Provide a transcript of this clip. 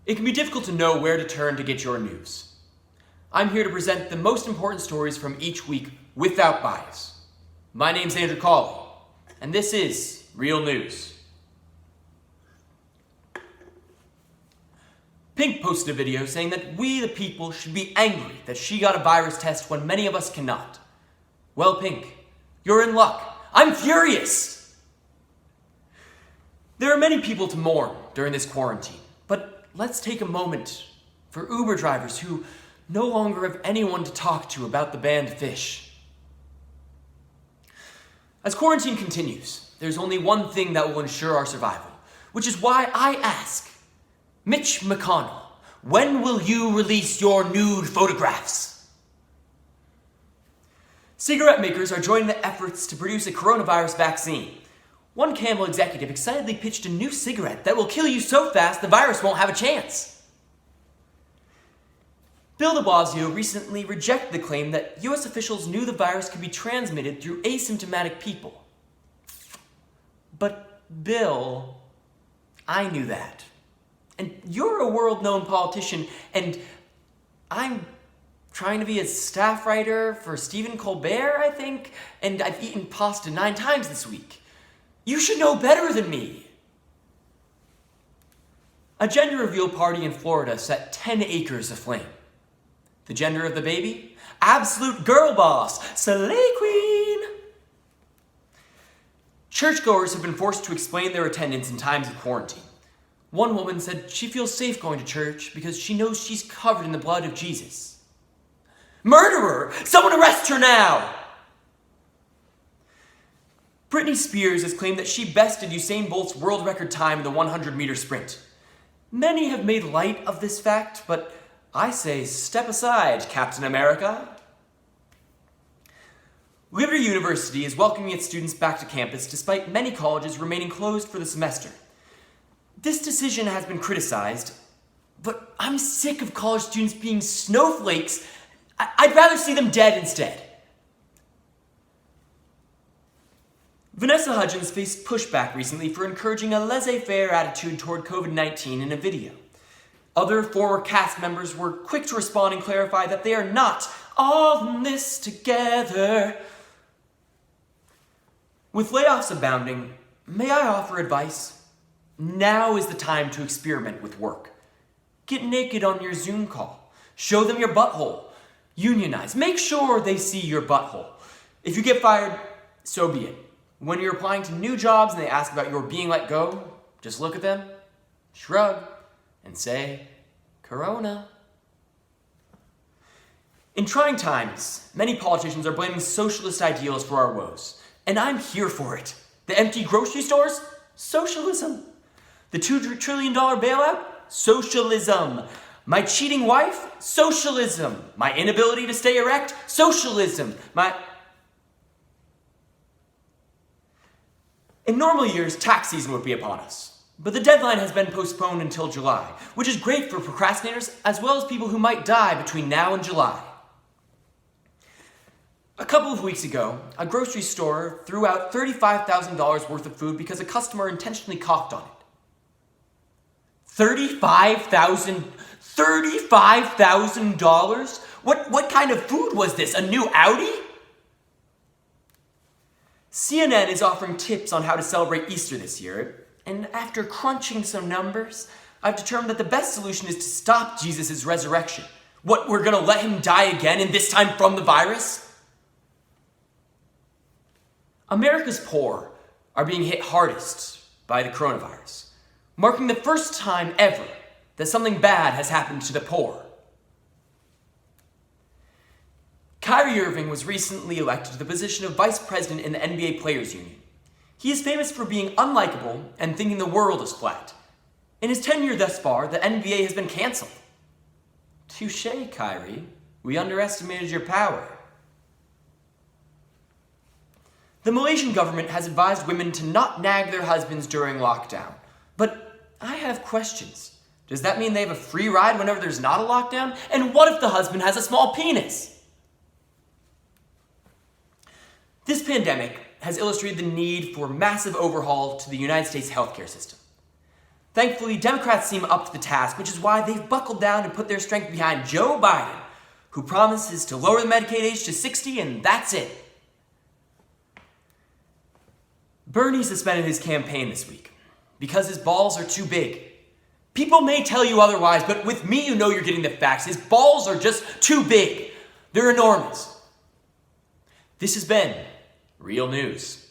It can be difficult to know where to turn to get your news. I'm here to present the most important stories from each week without bias. My name's Andrew Cawley, and this is Real News. Pink posted a video saying that we, the people, should be angry that she got a virus test when many of us cannot. Well, Pink, you're in luck. I'm furious! There are many people to mourn during this quarantine, but let's take a moment for Uber drivers who no longer have anyone to talk to about the banned fish. As quarantine continues, there's only one thing that will ensure our survival, which is why I ask, Mitch McConnell, when will you release your nude photographs? Cigarette makers are joining the efforts to produce a coronavirus vaccine. One Camel executive excitedly pitched a new cigarette that will kill you so fast the virus won't have a chance. Bill de Blasio recently rejected the claim that US officials knew the virus could be transmitted through asymptomatic people. But Bill, I knew that. And you're a world-known politician, and I'm trying to be a staff writer for Stephen Colbert, I think, and I've eaten pasta 9 times this week. You should know better than me. A gender reveal party in Florida set 10 acres aflame. The gender of the baby? Absolute girl boss, Slay Queen! Churchgoers have been forced to explain their attendance in times of quarantine. One woman said she feels safe going to church because she knows she's covered in the blood of Jesus. Murderer! Someone arrest her now! Britney Spears has claimed that she bested Usain Bolt's world record time in the 100-meter sprint. Many have made light of this fact, but I say step aside, Captain America. Liberty University is welcoming its students back to campus despite many colleges remaining closed for the semester. This decision has been criticized, but I'm sick of college students being snowflakes. I'd rather see them dead instead. Vanessa Hudgens faced pushback recently for encouraging a laissez-faire attitude toward COVID-19 in a video. Other former cast members were quick to respond and clarify that they are not all in this together. With layoffs abounding, may I offer advice? Now is the time to experiment with work. Get naked on your Zoom call. Show them your butthole. Unionize. Make sure they see your butthole. If you get fired, so be it. When you're applying to new jobs and they ask about your being let go, just look at them, shrug, and say, Corona. In trying times, many politicians are blaming socialist ideals for our woes, and I'm here for it. The empty grocery stores? Socialism. The $2 trillion bailout? Socialism. My cheating wife? Socialism. My inability to stay erect? Socialism. In normal years, tax season would be upon us. But the deadline has been postponed until July, which is great for procrastinators as well as people who might die between now and July. A couple of weeks ago, a grocery store threw out $35,000 worth of food because a customer intentionally coughed on it. $35,000? What kind of food was this? A new Audi? CNN is offering tips on how to celebrate Easter this year, and after crunching some numbers, I've determined that the best solution is to stop Jesus' resurrection. What, we're gonna let him die again, and this time from the virus? America's poor are being hit hardest by the coronavirus, marking the first time ever that something bad has happened to the poor. Kyrie Irving was recently elected to the position of vice president in the NBA Players Union. He is famous for being unlikable and thinking the world is flat. In his tenure thus far, the NBA has been canceled. Touché, Kyrie. We underestimated your power. The Malaysian government has advised women to not nag their husbands during lockdown. But I have questions. Does that mean they have a free ride whenever there's not a lockdown? And what if the husband has a small penis? This pandemic has illustrated the need for massive overhaul to the United States healthcare system. Thankfully, Democrats seem up to the task, which is why they've buckled down and put their strength behind Joe Biden, who promises to lower the Medicaid age to 60, and that's it. Bernie suspended his campaign this week because his balls are too big. People may tell you otherwise, but with me, you know you're getting the facts. His balls are just too big. They're enormous. This has been Real News.